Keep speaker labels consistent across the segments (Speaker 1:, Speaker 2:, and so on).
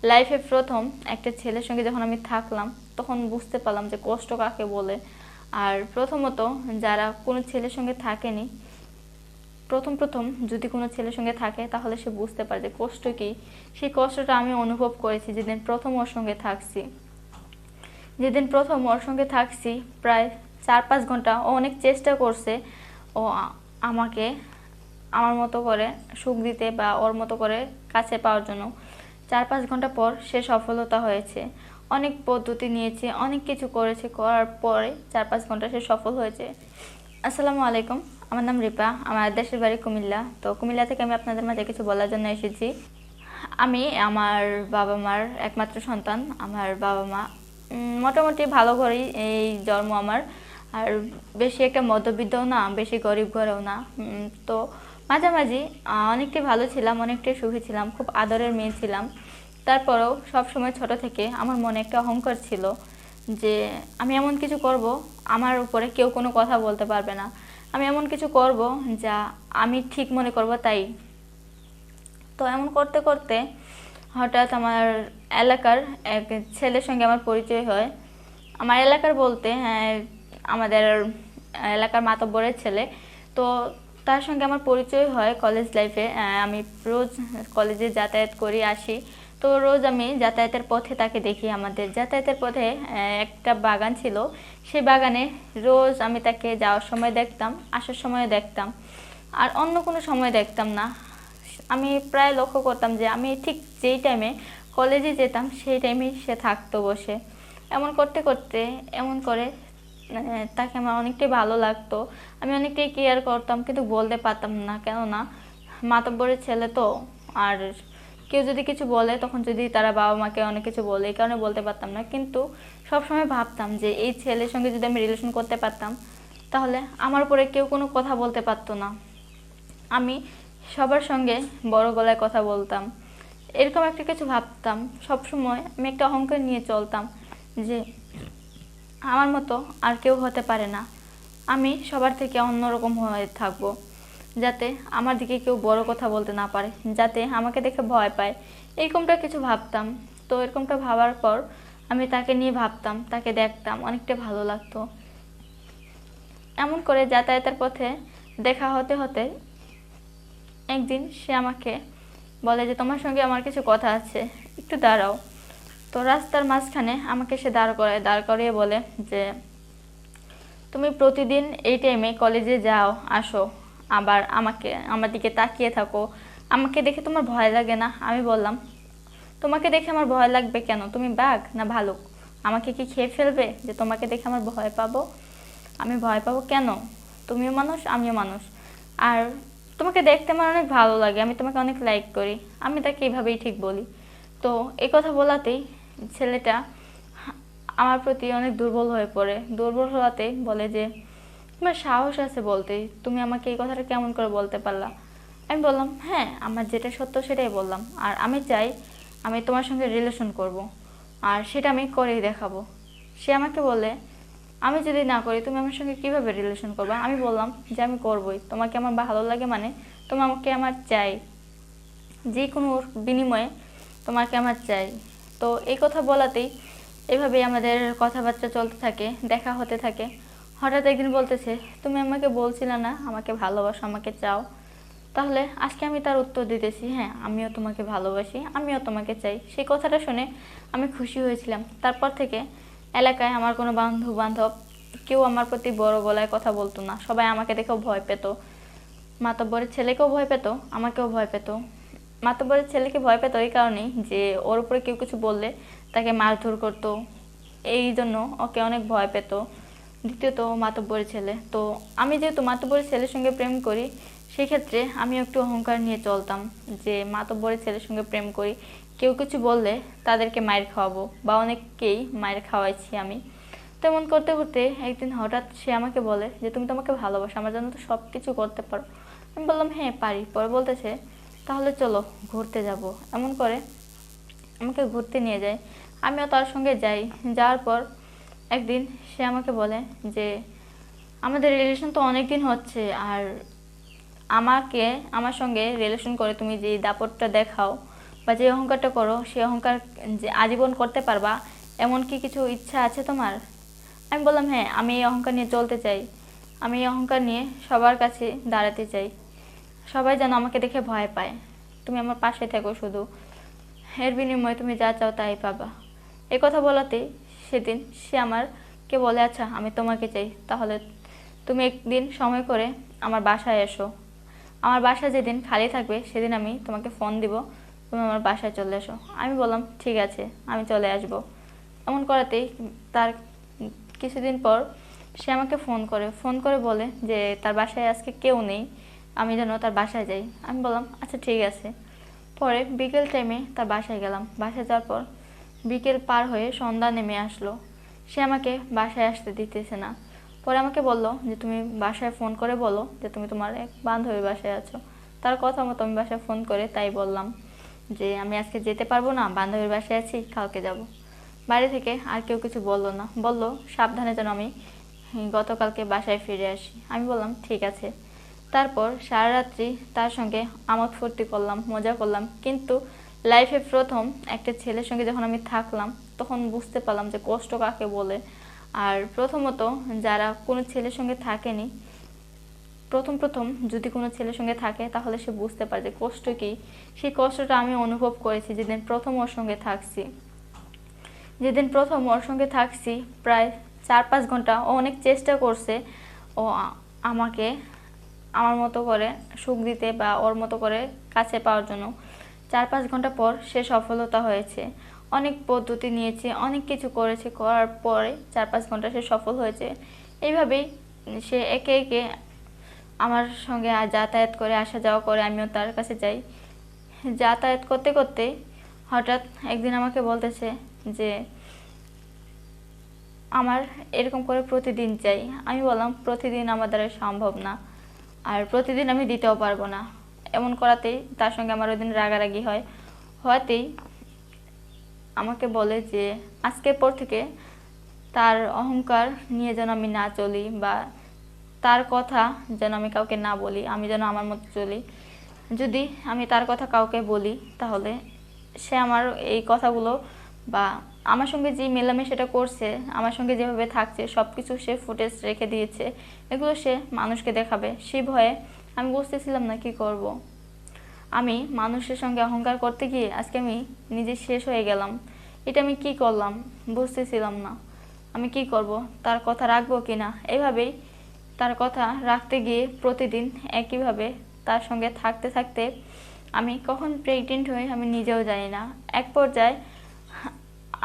Speaker 1: লাইফে প্রথম একটা ছেলের সঙ্গে যখন আমি থাকলাম তখন বুঝতে পারলাম যে কষ্ট কাকে বলে। আর প্রথমত যারা কোনো ছেলের সঙ্গে থাকেনি, প্রথম প্রথম যদি কোনো ছেলের সঙ্গে থাকে তাহলে সে বুঝতে পারে যে কষ্ট কী। সেই কষ্টটা আমি অনুভব করেছি যেদিন প্রথম ওর সঙ্গে থাকছি। যেদিন প্রথম ওর সঙ্গে থাকছি প্রায় 4-5 ঘন্টা ও অনেক চেষ্টা করছে ও আমাকে আমার মতো করে সুখ দিতে বা ওর মতো করে কাছে পাওয়ার জন্য। 4-5 ঘন্টা পর সে সফলতা হয়েছে। অনেক পদ্ধতি নিয়েছে, অনেক কিছু করেছে, করার পরে 4-5 ঘন্টা সে সফল হয়েছে। আসসালামু আলাইকুম, আমার নাম রিপা, আমার দেশের বাড়ি কুমিল্লা। তো কুমিল্লা থেকে আমি আপনাদের মাঝে কিছু বলার জন্য এসেছি। আমি আমার বাবা মার একমাত্র সন্তান। আমার বাবা মা মোটামুটি ভালো ঘরেই এই জন্ম আমার। আর বেশি একটা মধ্যবিত্তও না, বেশি গরিব ঘরেও না। তো মাঝামাঝি অনেকটাই ভালো ছিলাম, অনেকটাই সুখী ছিলাম, খুব আদরের মেয়ে ছিলাম। তারপরেও সবসময় ছোট থেকে আমার মনে একটা অহংকার ছিল যে আমি এমন কিছু করব আমার উপরে কেউ কোনো কথা বলতে পারবে না। আমি এমন কিছু করব যা আমি ঠিক মনে করব তাই। তো এমন করতে করতে হঠাৎ আমার এলাকার এক ছেলের সঙ্গে আমার পরিচয় হয়। আমার এলাকার বলতে হ্যাঁ, আমাদের এলাকার মাতব্বরের ছেলে। তো তার সঙ্গে আমার পরিচয় হয় কলেজ লাইফে। আমি রোজ কলেজে যাতায়াত করি আসি। তো রোজ আমি যাতায়াতের পথে তাকে দেখি। আমাদের যাতায়াতের পথে একটা বাগান ছিল, সেই বাগানে রোজ আমি তাকে যাওয়ার সময় দেখতাম, আসার সময় দেখতাম, আর অন্য কোনো সময় দেখতাম না। আমি প্রায় লক্ষ্য করতাম যে আমি ঠিক যেই টাইমে কলেজে যেতাম সেই টাইমেই সে থাকতো বসে। এমন করতে করতে এমন করে তাকে আমার অনেকটাই ভালো লাগতো। আমি অনেকটাই কেয়ার করতাম, কিন্তু বলতে পারতাম না, কেননা মাতব্বরের ছেলে তো। আর কেউ যদি কিছু বলে, তখন যদি তারা বাবা মাকে অনেক কিছু বলে, এই কারণে বলতে পারতাম না। কিন্তু সবসময় ভাবতাম যে এই ছেলের সঙ্গে যদি আমি রিলেশন করতে পারতাম তাহলে আমার উপরে কেউ কোনো কথা বলতে পারতো না। আমি সবার সঙ্গে বড় গলায় কথা বলতাম, এরকম একটা কিছু ভাবতাম। সবসময় আমি একটা অহংকার নিয়ে চলতাম যে আমার মতো আর কেউ হতে পারে না, আমি সবার থেকে অন্যরকম হয়ে থাকবো, যাতে আমার দিকে কেউ বড় কথা বলতে না পারে, যাতে আমাকে দেখে ভয় পায়, এরকমটা কিছু ভাবতাম। তো এরকমটা ভাবার পর আমি তাকে নিয়ে ভাবতাম, তাকে দেখতাম, অনেকটা ভালো লাগতো। এমন করে যাতায়াতের পথে দেখা হতে হতে একদিন সে আমাকে বলে যে তোমার সঙ্গে আমার কিছু কথা আছে, একটু দাঁড়াও। তো রাস্তার মাঝখানে আমাকে সে দাঁড় করিয়ে বলে যে তুমি প্রতিদিন এই টাইমে কলেজে যাও আসো, আবার আমার দিকে তাকিয়ে থাকো, আমাকে দেখে তোমার ভয় লাগে না? আমি বললাম তোমাকে দেখে আমার ভয় লাগবে কেন? তুমি বাঘ না ভালুক? আমাকে কি খেয়ে ফেলবে যে তোমাকে দেখে আমার ভয় পাবো? আমি ভয় পাবো কেন? তুমিও মানুষ, আমিও মানুষ। আর তোমাকে দেখতে আমার অনেক ভালো লাগে, আমি তোমাকে অনেক লাইক করি। আমি তাকে এইভাবেই ঠিক বলি। তো এই কথা বলাতেই ছেলেটা আমার প্রতি অনেক দুর্বল হয়ে পড়ে। দুর্বল হওয়াতেই বলে যে তোমার সাহস আছে বলতে, তুমি আমাকে এই কথাটা কেমন করে বলতে পারলা? আমি বললাম হ্যাঁ, আমার যেটা সত্য সেটাই বললাম। আর আমি চাই আমি তোমার সঙ্গে রিলেশন করব, আর সেটা আমি করেই দেখাবো। সে আমাকে বলে আমি যদি না করি তুমি আমার সঙ্গে কিভাবে রিলেশন করবা? আমি বললাম যে আমি করবই, তোমাকে আমার ভালো লাগে মানে তোমাকে আমার চাই, যে কোনো বিনিময়ে তোমাকে আমার চাই। তো এই কথা বলাতেই এভাবেই আমাদের কথাবার্তা চলতে থাকে, দেখা হতে থাকে। হঠাৎ একদিন বলতেছে তুমি আমাকে বলছিলে না আমাকে ভালোবাসো, আমাকে চাও? তাহলে আজকে আমি তার উত্তর দিতেছি হ্যাঁ, আমিও তোমাকে ভালোবাসি, আমিও তোমাকে চাই। সেই কথাটা শুনে আমি খুশি হয়েছিলাম। তারপর থেকে এলাকায় আমার কোনো বন্ধু বান্ধব কেউ আমার প্রতি বড় গলায় কথা বলতো না, সবাই আমাকে দেখেও ভয় পেত। মাতব্বরের ছেলেকেও ভয় পেত, আমাকেও ভয় পেত। মাতব্বরের ছেলেকে ভয় পেত এই কারণেই যে ওর উপরে কেউ কিছু বললে তাকে মারধর করতো, এই জন্য ওকে অনেক ভয় পেত। দ্বিতীয়ত মাতব্বরের ছেলে, তো আমি যেহেতু মাতব্বরের ছেলের সঙ্গে প্রেম করি সেক্ষেত্রে আমি একটু অহংকার নিয়ে চলতাম যে মাতব্বরের ছেলের সঙ্গে প্রেম করি, কেউ কিছু বললে তাদেরকে মায়ের খাওয়াবো, বা অনেককেই মায়ের খাওয়াইছি আমি। তেমন করতে করতে একদিন হঠাৎ সে আমাকে বলে যে তুমি তো আমাকে ভালোবাসো, আমার জন্য তো সব কিছু করতে পারো। আমি বললাম হ্যাঁ পারি। পরে বলতেছে তাহলে চলো ঘুরতে যাব। এমন করে আমাকে ঘুরতে নিয়ে যায়, আমিও তার সঙ্গে যাই। যাওয়ার পর একদিন সে আমাকে বলে যে আমাদের রিলেশন তো অনেক দিন হচ্ছে, আর আমার সঙ্গে রিলেশন করে তুমি যে দাপটটা দেখাও বা যে অহংকারটা করো সেই অহংকার যে আজীবন করতে পারবা এমন কি কিছু ইচ্ছা আছে তোমার? আমি বললাম, হ্যাঁ, আমি এই অহংকার নিয়ে চলতে চাই, আমি এই অহংকার নিয়ে সবার কাছে দাঁড়াতে চাই, সবাই যেন আমাকে দেখে ভয় পায়, তুমি আমার পাশে থেকো শুধু, এর বিনিময়ে তুমি যা চাও তাই পাবা। এই কথা বলাতেই সেদিন সে আমারকে বলে, আচ্ছা আমি তোমাকে চাই, তাহলে তুমি একদিন সময় করে আমার বাসায় এসো, আমার বাসা যেদিন খালি থাকবে সেদিন আমি তোমাকে ফোন দিব, তুমি আমার বাসায় চলে এসো। আমি বললাম ঠিক আছে, আমি চলে আসব। এমন করাতেই তার কিছুদিন পর সে আমাকে ফোন করে বলে যে তার বাসায় আজকে কেউ নেই, আমি যেন তার বাসায় যাই। আমি বললাম আচ্ছা ঠিক আছে। পরে বিকেল টাইমে তার বাসায় গেলাম। বাসায় যাওয়ার পর বিকেল পার হয়ে সন্ধ্যা নেমে আসলো, সে আমাকে বাসায় আসতে দিতেছে না। পরে আমাকে বলল যে তুমি বাসায় ফোন করে বলো যে তুমি তোমার এক বান্ধবীর বাসায় আছো। তার কথা মতো আমি বাসায় ফোন করে তাই বললাম যে আমি আজকে যেতে পারবো না, বান্ধবীর বাসায় আছি, কালকে যাব। বাড়ি থেকে আর কেউ কিছু বললো না, বললো সাবধানে যেন আমি গতকালকে বাসায় ফিরে আসি। আমি বললাম ঠিক আছে। তারপর সারা রাত্রি তার সঙ্গে আমোদ ফুর্তি করলাম, মজা করলাম, কিন্তু লাইফে প্রথম একটা ছেলের সঙ্গে যখন আমি থাকলাম তখন বুঝতে পারলাম যে কষ্ট কাকে বলে। আর প্রথমত যারা কোনো ছেলের সঙ্গে থাকেনি, প্রথম যদি কোনো ছেলের সঙ্গে থাকে তাহলে সে বুঝতে পারে যে কষ্ট কী। সেই কষ্টটা আমি অনুভব করেছি যেদিন প্রথম ওর সঙ্গে থাকছি। যেদিন প্রথম ওর সঙ্গে থাকছি প্রায় 4-5 ঘন্টা ও অনেক চেষ্টা করছে ও আমাকে আমার মতো করে সুখ দিতে বা ওর মতো করে কাছে পাওয়ার জন্য। 4-5 ঘন্টা পর সে সফলতা হয়েছে, অনেক পদ্ধতি নিয়েছে, অনেক কিছু করেছে, করার পরে 4-5 ঘন্টা সে সফল হয়েছে। এইভাবেই সে একে একে আমার সঙ্গে যাতায়াত করে, আসা যাওয়া করে, আমিও তার কাছে যাই। যাতায়াত করতে করতে হঠাৎ একদিন আমাকে বলতেছে যে আমার এরকম করে প্রতিদিন চাই। আমি বললাম প্রতিদিন আমার দ্বারা সম্ভব না, আর প্রতিদিন আমি দিতেও পারবো না। এমন করাতেই তার সঙ্গে আমার ওই দিন রাগারাগি হওয়াতেই আমাকে বলে যে আজকের পর থেকে তার অহংকার নিয়ে যেন আমি না চলি, বা তার কথা যেন আমি কাউকে না বলি, আমি যেন আমার মতো চলি। যদি আমি তার কথা কাউকে বলি তাহলে সে আমার এই কথাগুলো বা আমার সঙ্গে যে মেলামেশাটা করছে, আমার সঙ্গে যেভাবে থাকছে, সব কিছু সে ফুটেজ রেখে দিয়েছে, এগুলো সে মানুষকে দেখাবে। সেই ভয়ে আমি বুঝতেছিলাম না কি করব। আমি মানুষের সঙ্গে অহংকার করতে গিয়ে আজকে আমি নিজে শেষ হয়ে গেলাম। এটা আমি কি করলাম বুঝতেছিলাম না। আমি কি করব, তার কথা রাখবো কিনা, এইভাবেই তার কথা রাখতে গিয়ে প্রতিদিন একইভাবে তার সঙ্গে থাকতে থাকতে আমি কখন প্রেগনেন্ট হই আমি নিজেও জানি না। এক পর্যায়ে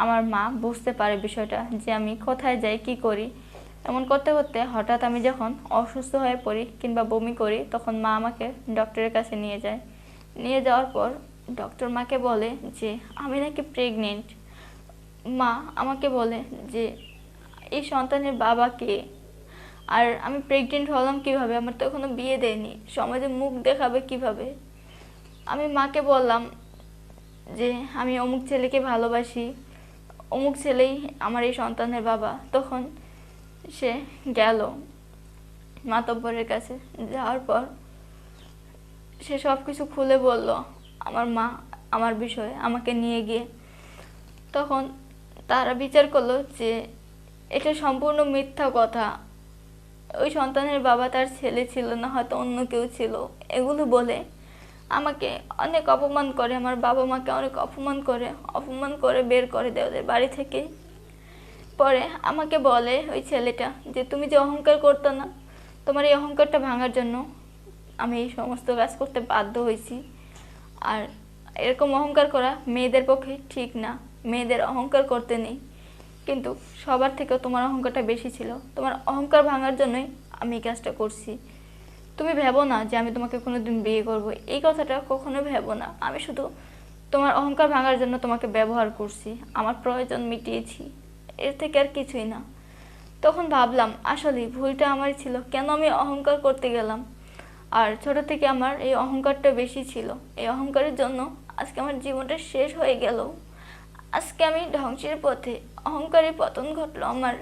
Speaker 1: আমার মা বুঝতে পারে বিষয়টা যে আমি কোথায় যাই, কি করি। এমন করতে করতে হঠাৎ আমি যখন অসুস্থ হয়ে পড়ি কিংবা বমি করি, তখন মা আমাকে ডক্টরের কাছে নিয়ে যায়। নিয়ে যাওয়ার পর ডক্টর মাকে বলে যে আমি নাকি প্রেগনেন্ট। মা আমাকে বলে যে এই সন্তানের বাবা কে, আর আমি প্রেগনেন্ট হলাম কিভাবে, আমার তো এখনো বিয়ে দেয়নি, সমাজে মুখ দেখাবে কিভাবে। আমি মাকে বললাম যে আমি অমুক ছেলেকে ভালোবাসি, অমুক ছেলেই আমার এই সন্তানের বাবা। তখন সে গেল মাতব্বরের কাছে, যাওয়ার পর সে সব কিছু খুলে বলল আমার মা আমার বিষয়ে আমাকে নিয়ে গিয়ে। তখন তারা বিচার করলো যে এটা সম্পূর্ণ মিথ্যা কথা, ওই সন্তানের বাবা তার ছেলে ছিল না, হয়তো অন্য কেউ ছিল। এগুলো বলে আমাকে অনেক অপমান করে, আমার বাবা মাকে অনেক অপমান করে বের করে দেয় ওদের বাড়ি থেকে। পরে আমাকে বলে ওই ছেলেটা যে তুমি যে অহংকার করতো না, তোমার এই অহংকারটা ভাঙার জন্য আমি এই সমস্ত কাজ করতে বাধ্য হয়েছি। আর এরকম অহংকার করা মেয়েদের পক্ষে ঠিক না, মেয়েদের অহংকার করতে নেই, কিন্তু সবার থেকেও তোমার অহংকারটা বেশি ছিল। তোমার অহংকার ভাঙার জন্যই আমি এই কাজটা করছি। তুমি ভেবো না যে আমি তোমাকে কোনোদিন বিয়ে করব, এই কথাটা কখনো ভেবো না। আমি শুধু তোমার অহংকার ভাঙার জন্য তোমাকে ব্যবহার করছি, আমার প্রয়োজন মিটিয়েছি, এর থেকে আর কিছুই না। তখন ভাবলাম আসলে ভুলটা আমারই ছিল, কেন আমি অহংকার করতে গেলাম। আর ছোট থেকে আমার এই অহংকারটা বেশি ছিল, এই অহংকারের জন্য আজকে আমার জীবনটা শেষ হয়ে গেল। আজকে আমি ধ্বংসের পথে, অহংকারের পতন ঘটলো আমার।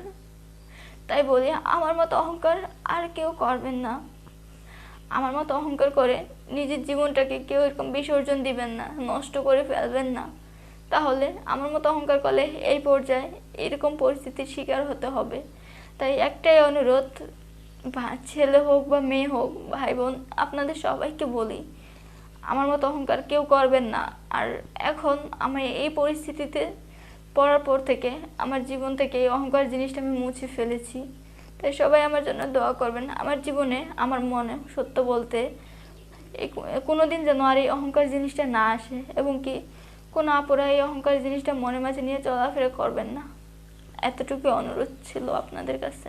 Speaker 1: তাই বলি আমার মতো অহংকার আর কেউ করবেন না। আমার মতো অহংকার করে নিজের জীবনটাকে কেউ এরকম বিসর্জন দিবেন না, নষ্ট করে ফেলবেন না। তাহলে আমার মতো অহংকার করলে এই পর্যায়ে এরকম পরিস্থিতির শিকার হতে হবে। তাই একটাই অনুরোধ, ছেলে হোক বা মেয়ে হোক, ভাই বোন, আপনাদের সবাইকে বলি, আমার মতো অহংকার কেউ করবেন না। আর এখন আমি এই পরিস্থিতিতে পড়ার পর থেকে আমার জীবন থেকে এই অহংকার জিনিসটা আমি মুছে ফেলেছি। তাই সবাই আমার জন্য দোয়া করবেন। আমার জীবনে, আমার মনে সত্য বলতে কোনোদিন যেন আর এই অহংকার জিনিসটা না আসে, এবং কি কোনো আপুরা এই অহংকার জিনিসটা মনে মাঝে নিয়ে চলাফেরা করবেন না। এতটুকু অনুরোধ ছিল আপনাদের কাছে।